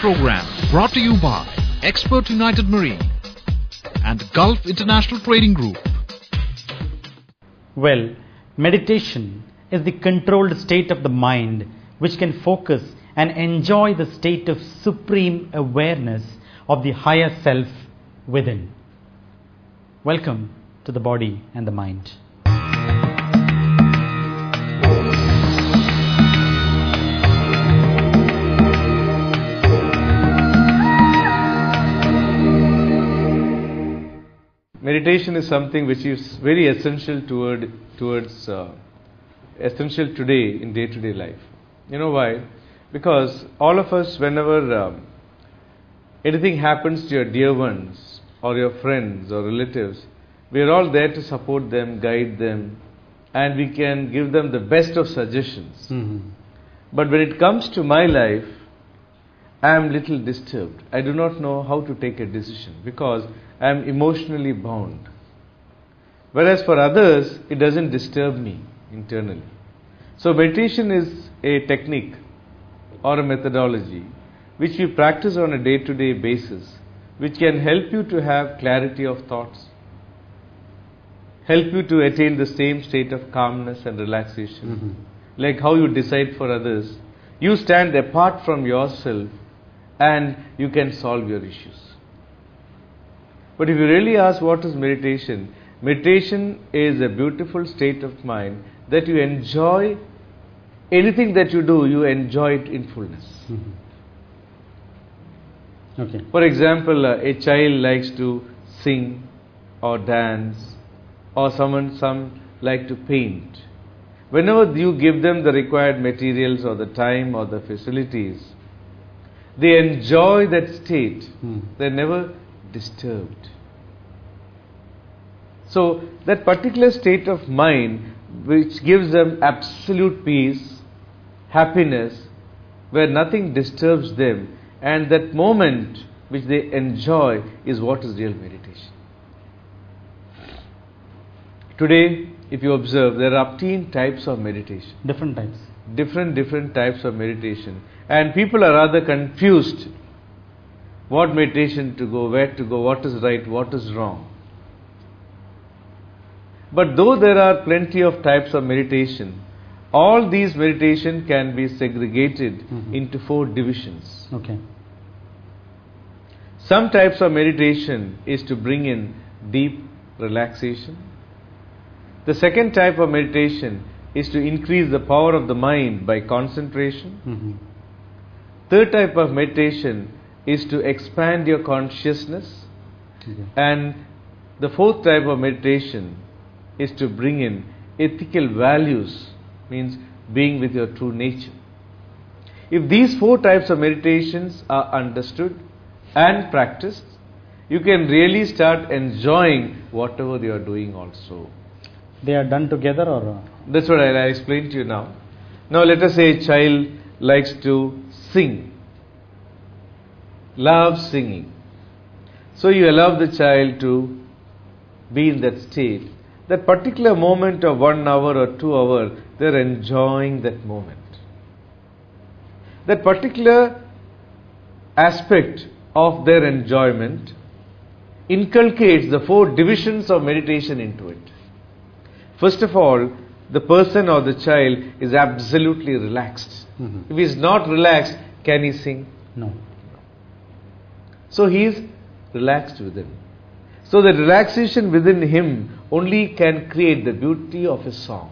program brought to you by Expert United Marine and Gulf International Trading Group. Well, meditation is the controlled state of the mind which can focus and enjoy the state of supreme awareness of the higher self within. Welcome to the body and the mind. Meditation is something which is very essential essential today in day-to-day life. You know why? Because all of us, whenever anything happens to your dear ones or your friends or relatives, we are all there to support them, guide them, and we can give them the best of suggestions. But when it comes to my life, I am little disturbed. I do not know how to take a decision because I am emotionally bound. Whereas for others, it doesn't disturb me internally. So meditation is a technique or a methodology which we practice on a day-to-day basis, which can help you to have clarity of thoughts, help you to attain the same state of calmness and relaxation. Like how you decide for others, you stand apart from yourself and you can solve your issues. But if you really ask what is meditation, meditation is a beautiful state of mind that you enjoy. Anything that you do, you enjoy it in fullness. Okay. For example, a child likes to sing or dance, or some like to paint. Whenever you give them the required materials or the time or the facilities, they enjoy that state. They're never disturbed. So that particular state of mind which gives them absolute peace, happiness, where nothing disturbs them, and that moment which they enjoy is what is real meditation. Today, if you observe, there are 18 types of meditation. Different types. Different types of meditation. And people are rather confused. What meditation to go, where to go, what is right, what is wrong. But though there are plenty of types of meditation, all these meditation can be segregated into 4 divisions. Okay. Some types of meditation is to bring in deep relaxation. The second type of meditation is to increase the power of the mind by concentration. Third type of meditation is to expand your consciousness. And the fourth type of meditation is to bring in ethical values, means being with your true nature. If these 4 types of meditations are understood and practiced, you can really start enjoying whatever you are doing also. They are done together or? That's what I'll explain to you now. Now let us say a child likes to sing, loves singing. So you allow the child to be in that state. That particular moment of 1 hour or 2 hours, they're enjoying that moment. That particular aspect of their enjoyment inculcates the 4 divisions of meditation into it. First of all, the person or the child is absolutely relaxed. If he is not relaxed, can he sing? No. So he is relaxed within. So the relaxation within him only can create the beauty of a song.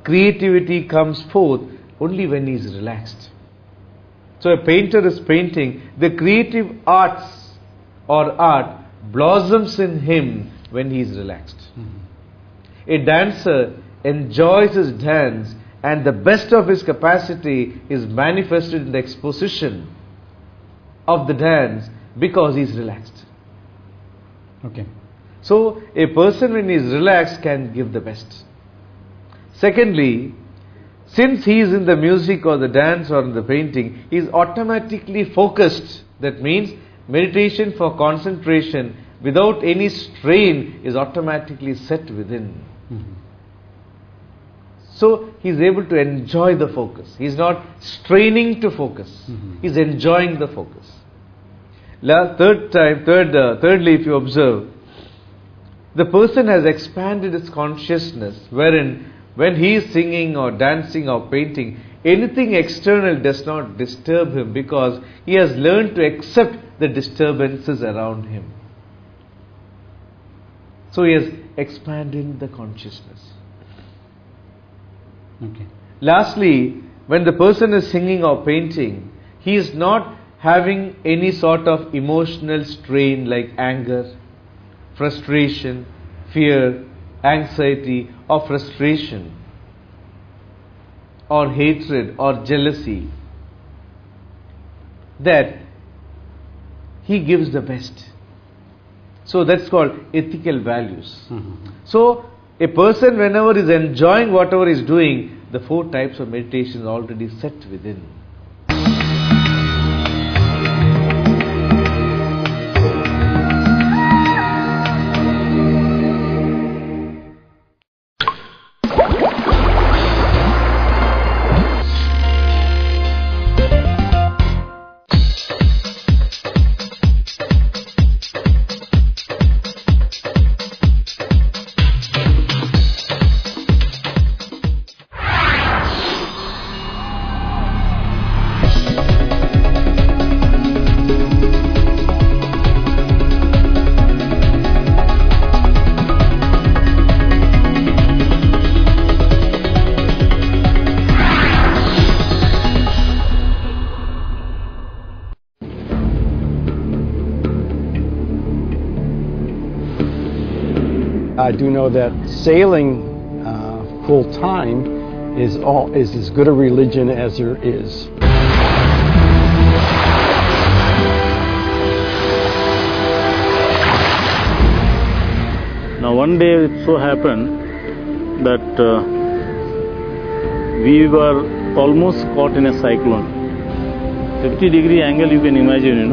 Creativity comes forth only when he is relaxed. So a painter is painting, the creative arts or art blossoms in him when he is relaxed. A dancer enjoys his dance and the best of his capacity is manifested in the exposition of the dance because he is relaxed. Okay. So a person when he is relaxed can give the best. Secondly, since he is in the music or the dance or in the painting, he is automatically focused. That means meditation for concentration without any strain is automatically set within. So he is able to enjoy the focus. He is not straining to focus. He is enjoying the focus. Thirdly, if you observe, the person has expanded his consciousness, wherein when he is singing or dancing or painting, anything external does not disturb him, because he has learned to accept the disturbances around him. So he has expanded the consciousness. Okay. Lastly, when the person is singing or painting, he is not having any sort of emotional strain like anger, frustration, fear, anxiety, or frustration, or hatred, or jealousy, that he gives the best. So that's called ethical values. So a person, whenever is enjoying whatever is doing, the 4 types of meditation is already set within. I do know that sailing full time is as good a religion as there is. Now one day it so happened that we were almost caught in a cyclone. 50-degree angle, you can imagine,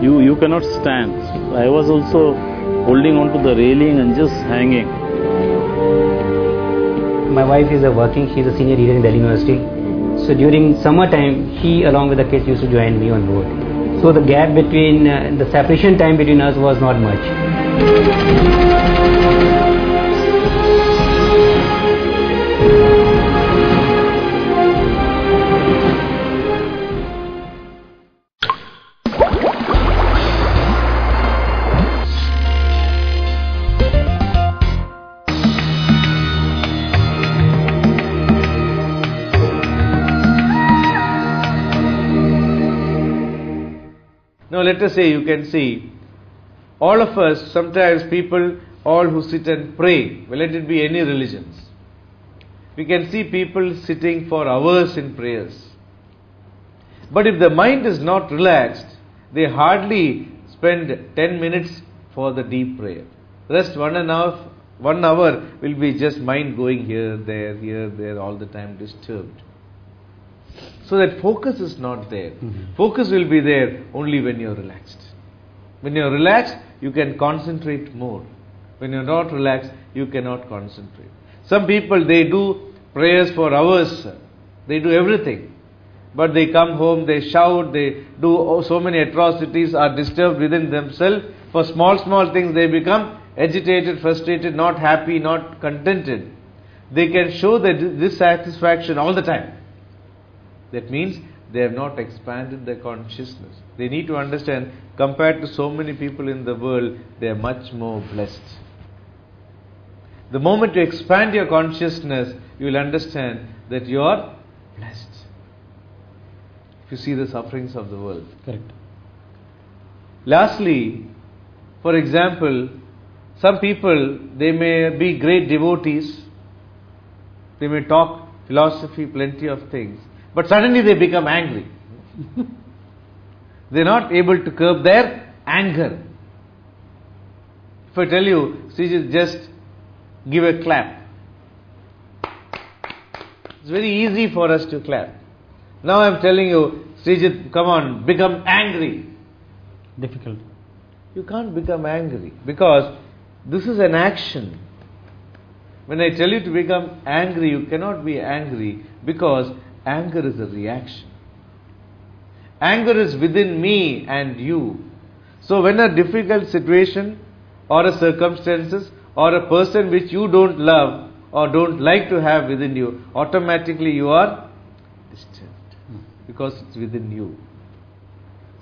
you cannot stand. I was also holding on to the railing and just hanging. My wife is she's a senior leader in Delhi University. So during summertime, she along with the kids used to join me on board. So the gap between, the separation time between us was not much. Now let us say, you can see, all of us, sometimes people, all who sit and pray, well, let it be any religions, we can see people sitting for hours in prayers. But if the mind is not relaxed, they hardly spend 10 minutes for the deep prayer. Rest 1 hour will be just mind going here, there, all the time disturbed. So that focus is not there. Focus will be there only when you are relaxed. When you are relaxed, you can concentrate more. When you are not relaxed, you cannot concentrate. Some people, they do prayers for hours. They do everything. But they come home, they shout, they do so many atrocities, are disturbed within themselves. For small things, they become agitated, frustrated, not happy, not contented. They can show that dissatisfaction all the time. That means they have not expanded their consciousness. They need to understand, compared to so many people in the world, they are much more blessed. The moment you expand your consciousness, you will understand that you are blessed. If you see the sufferings of the world. Correct. Lastly, for example, some people, they may be great devotees, they may talk philosophy, plenty of things, but suddenly they become angry. They are not able to curb their anger. If I tell you, Srijit, just give a clap. It's very easy for us to clap. Now I am telling you, Srijit, come on, become angry. Difficult. You can't become angry because this is an action. When I tell you to become angry, you cannot be angry because anger is a reaction. Anger is within me and you. So when a difficult situation or a circumstances or a person which you don't love or don't like to have within you, automatically you are disturbed because it's within you.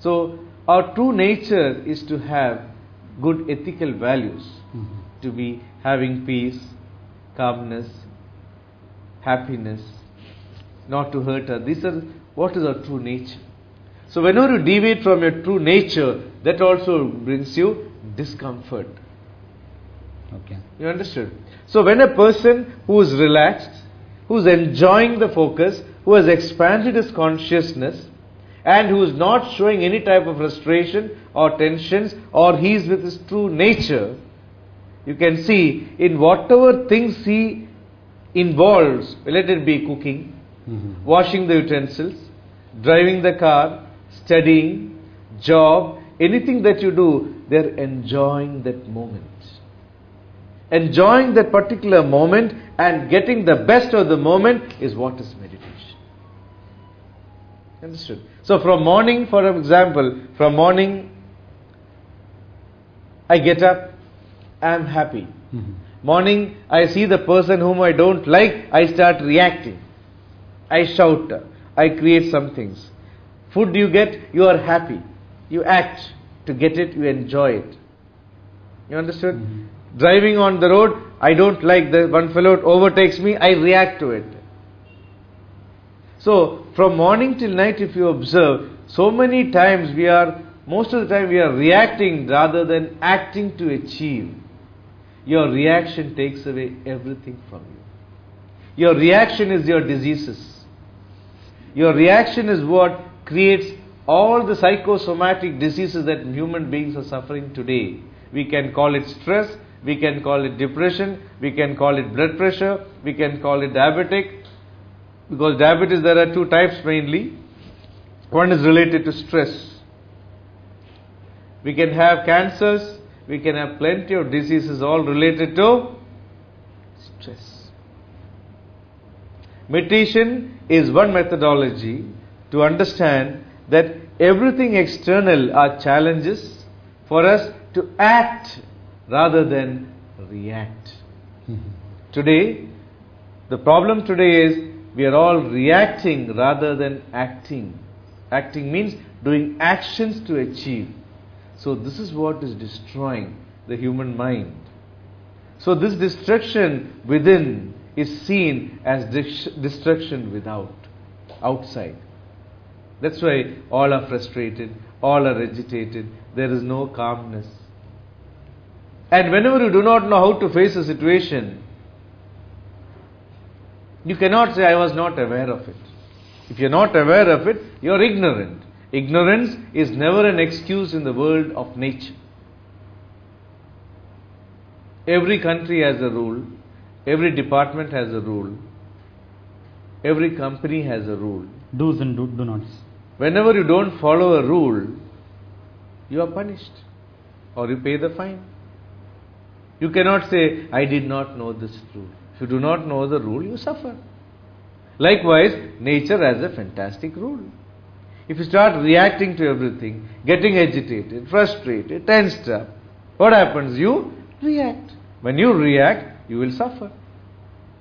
So our true nature is to have good ethical values, to be having peace, calmness, happiness, not to hurt others. These are what is our true nature. So whenever you deviate from your true nature, that also brings you discomfort. Okay. You understood? So when a person who is relaxed, who is enjoying the focus, who has expanded his consciousness, and who is not showing any type of frustration or tensions, or he is with his true nature, you can see in whatever things he involves, let it be cooking, washing the utensils, driving the car, studying, job, anything that you do, they are enjoying that moment. Enjoying that particular moment and getting the best of the moment is what is meditation. Understood? So from morning, for example, from morning I get up, I am happy. Morning I see the person whom I don't like, I start reacting. I shout, I create some things. Food you get, you are happy. You act to get it, you enjoy it. You understood? Driving on the road, I don't like the one fellow overtakes me, I react to it. So from morning till night, if you observe, so many times most of the time we are reacting rather than acting to achieve. Your reaction takes away everything from you. Your reaction is your diseases. Your reaction is what creates all the psychosomatic diseases that human beings are suffering today. We can call it stress, we can call it depression, we can call it blood pressure, we can call it diabetic. Because diabetes, there are two types mainly. One is related to stress. We can have cancers, we can have plenty of diseases all related to stress. Meditation is one methodology to understand that everything external are challenges for us to act rather than react. Today, the problem today is we are all reacting rather than acting. Acting means doing actions to achieve. So this is what is destroying the human mind. So this destruction within is seen as destruction without, outside. That's why all are frustrated, all are agitated, there is no calmness. And whenever you do not know how to face a situation, you cannot say, I was not aware of it. If you are not aware of it, you are ignorant. Ignorance is never an excuse in the world of nature. Every country has a rule, every department has a rule, every company has a rule. Do's and do nots. Whenever you don't follow a rule, you are punished or you pay the fine. You cannot say, I did not know this rule. If you do not know the rule, you suffer. Likewise, nature has a fantastic rule. If you start reacting to everything, getting agitated, frustrated, tensed up, what happens? You react. When you react, you will suffer.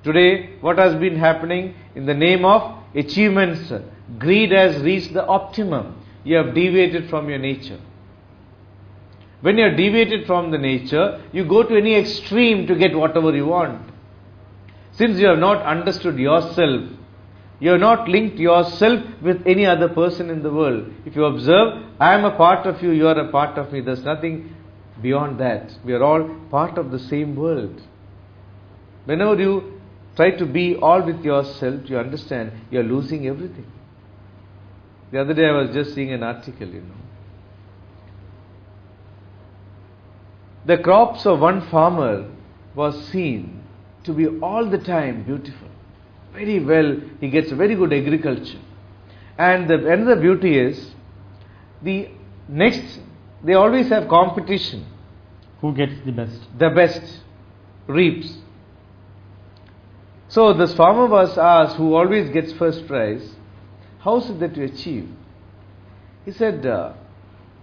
Today, what has been happening in the name of achievements? Greed has reached the optimum. You have deviated from your nature. When you are deviated from the nature, you go to any extreme to get whatever you want. Since you have not understood yourself, you have not linked yourself with any other person in the world. If you observe, I am a part of you, you are a part of me. There is nothing beyond that. We are all part of the same world. Whenever you try to be all with yourself, you understand you are losing everything. The other day I was just seeing an article, The crops of one farmer was seen to be all the time beautiful. Very well, he gets very good agriculture. And another beauty is, they always have competition. Who gets the best? The best reaps. So this farmer was asked, who always gets first prize, how is it that you achieve? He said,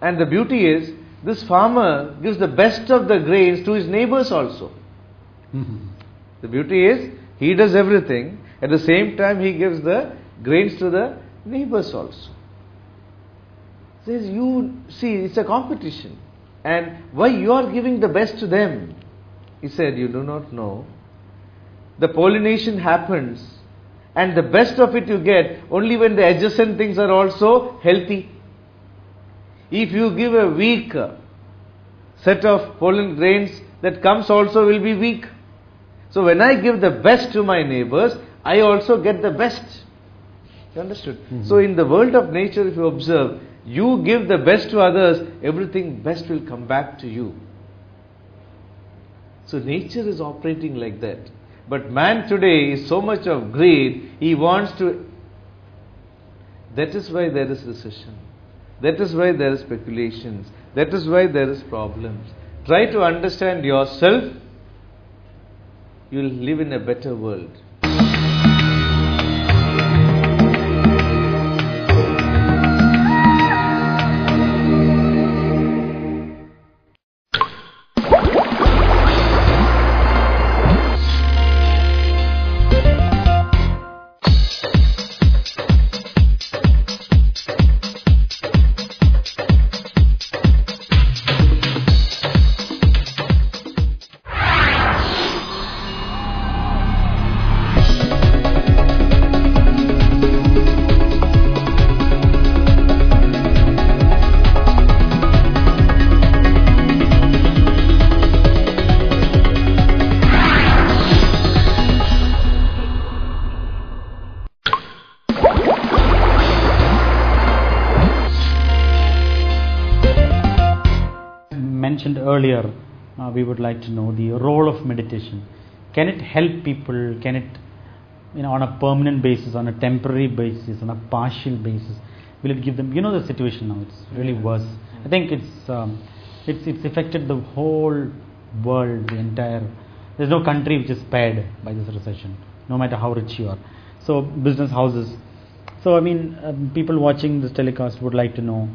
and the beauty is, this farmer gives the best of the grains to his neighbors also. The beauty is, he does everything. At the same time, he gives the grains to the neighbors also. Says, you see, it's a competition. And why you are giving the best to them? He said, you do not know. The pollination happens, and the best of it you get only when the adjacent things are also healthy. If you give a weak set of pollen grains, that comes also will be weak. So when I give the best to my neighbors, I also get the best. You understood? So in the world of nature, if you observe, you give the best to others, everything best will come back to you. So nature is operating like that. But man today is so much of greed, he wants to... That is why there is recession. That is why there is speculations. That is why there is problems. Try to understand yourself, you will live in a better world. Mentioned earlier, we would like to know the role of meditation. Can it help people? Can it, on a permanent basis, on a temporary basis, on a partial basis? Will it give them? You know the situation now; it's really worse. I think it's affected the whole world, the entire. There's no country which is spared by this recession, no matter how rich you are. So business houses. So people watching this telecast would like to know.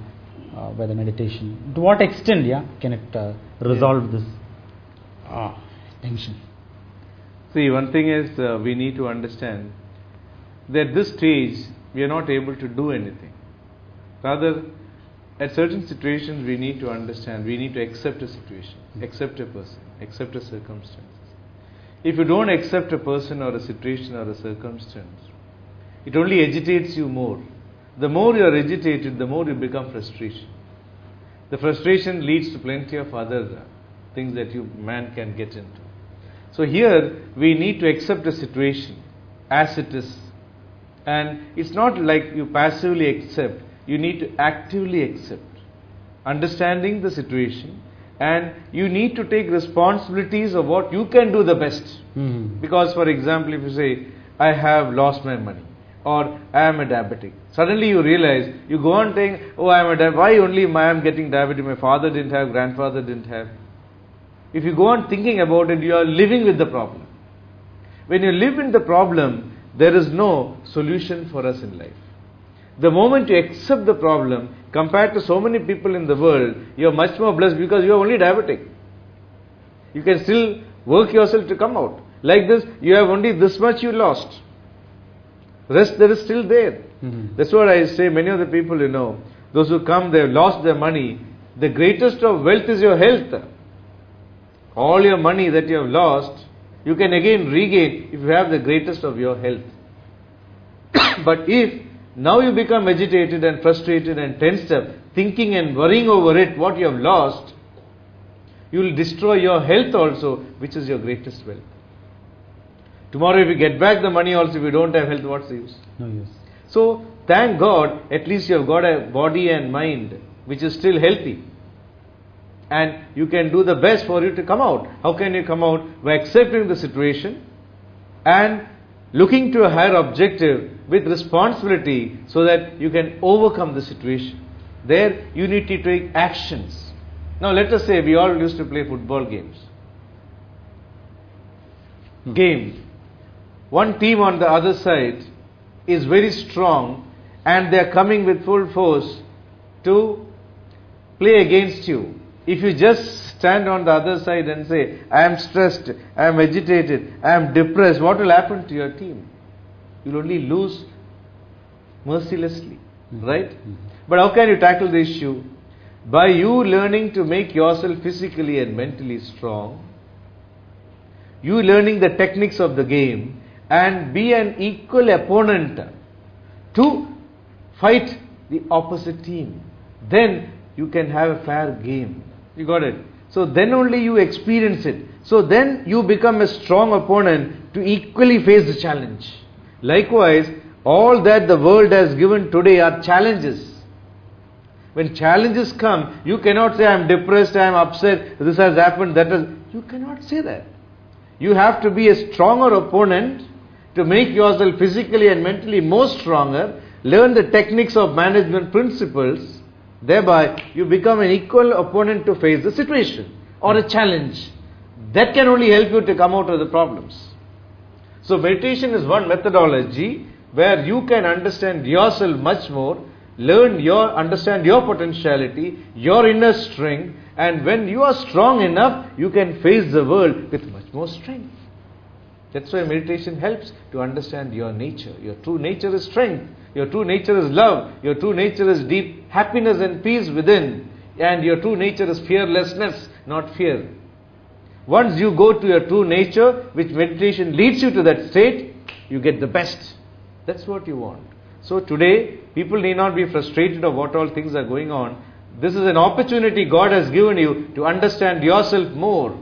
Whether meditation, to what extent, can it resolve this tension? See, one thing is we need to understand that at this stage we are not able to do anything. Rather, at certain situations we need to understand, we need to accept a situation, accept a person, accept a circumstance. If you don't accept a person or a situation or a circumstance, it only agitates you more. The more you are agitated, the more you become frustration. The frustration leads to plenty of other things that man can get into. So here we need to accept a situation as it is. And it's not like you passively accept, you need to actively accept. Understanding the situation, and you need to take responsibilities of what you can do the best. Because for example, if you say, I have lost my money, or I am a diabetic. Suddenly you realize, you go on saying, oh, I am a diabetic. Why only I am getting diabetic? My father didn't have, grandfather didn't have. If you go on thinking about it, you are living with the problem. When you live in the problem, there is no solution for us in life. The moment you accept the problem, compared to so many people in the world, you are much more blessed because you are only diabetic. You can still work yourself to come out. Like this, you have only this much you lost. Rest there is still there. That's what I say. Many of the people, those who come, they have lost their money. The greatest of wealth is your health. All your money that you have lost, you can again regain if you have the greatest of your health. But if now you become agitated and frustrated and tensed up, thinking and worrying over it, what you have lost, you will destroy your health also, which is your greatest wealth. Tomorrow if you get back the money also, if you don't have health, what's the use? No use. So, thank God, at least you have got a body and mind which is still healthy. And you can do the best for you to come out. How can you come out? By accepting the situation and looking to a higher objective with responsibility so that you can overcome the situation. There you need to take actions. Now let us say we all used to play football games. one team on the other side is very strong and they are coming with full force to play against you. If you just stand on the other side and say, I am stressed, I am agitated, I am depressed, what will happen to your team? You will only lose mercilessly, right? But how can you tackle the issue? By you learning to make yourself physically and mentally strong, you learning the techniques of the game and be an equal opponent to fight the opposite team. Then you can have a fair game. You got it? So then only you experience it. So then you become a strong opponent to equally face the challenge. Likewise, all that the world has given today are challenges. When challenges come, you cannot say, I am depressed, I am upset, this has happened, that has... You cannot say that. You have to be a stronger opponent to make yourself physically and mentally more stronger, learn the techniques of management principles, thereby you become an equal opponent to face the situation or a challenge. That can only help you to come out of the problems. So meditation is one methodology where you can understand yourself much more, understand your potentiality, your inner strength, and when you are strong enough, you can face the world with much more strength. That's why meditation helps to understand your nature. Your true nature is strength. Your true nature is love. Your true nature is deep happiness and peace within. And your true nature is fearlessness, not fear. Once you go to your true nature, which meditation leads you to that state, you get the best. That's what you want. So today, people need not be frustrated of what all things are going on. This is an opportunity God has given you to understand yourself more.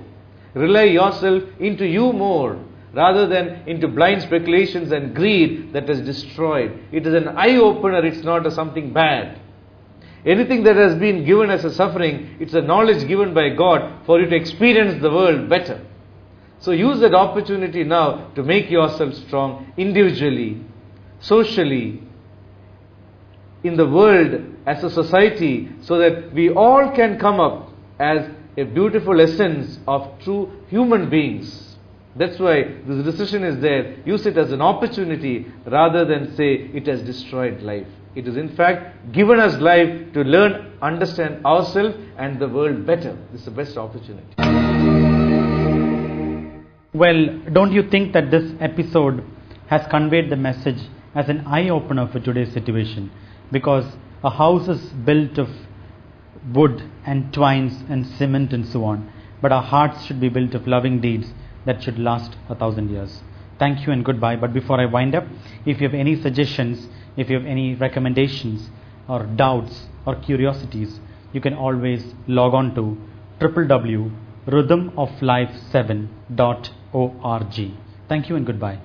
Rely yourself into you more, rather than into blind speculations and greed that has destroyed. It is an eye-opener, it's not something bad. Anything that has been given as a suffering, it's a knowledge given by God for you to experience the world better. So use that opportunity now to make yourself strong individually, socially, in the world, as a society, so that we all can come up as a beautiful essence of true human beings. That's why this decision is there. Use it as an opportunity rather than say it has destroyed life. It is in fact given us life to learn, understand ourselves and the world better. This is the best opportunity. Well, don't you think that this episode has conveyed the message as an eye-opener for today's situation? Because a house is built of wood and twines and cement and so on, but our hearts should be built of loving deeds that should last 1,000 years. Thank you and goodbye. But before I wind up, if you have any suggestions, if you have any recommendations or doubts or curiosities, you can always log on to www.rhythmoflife7.org. Thank you and goodbye.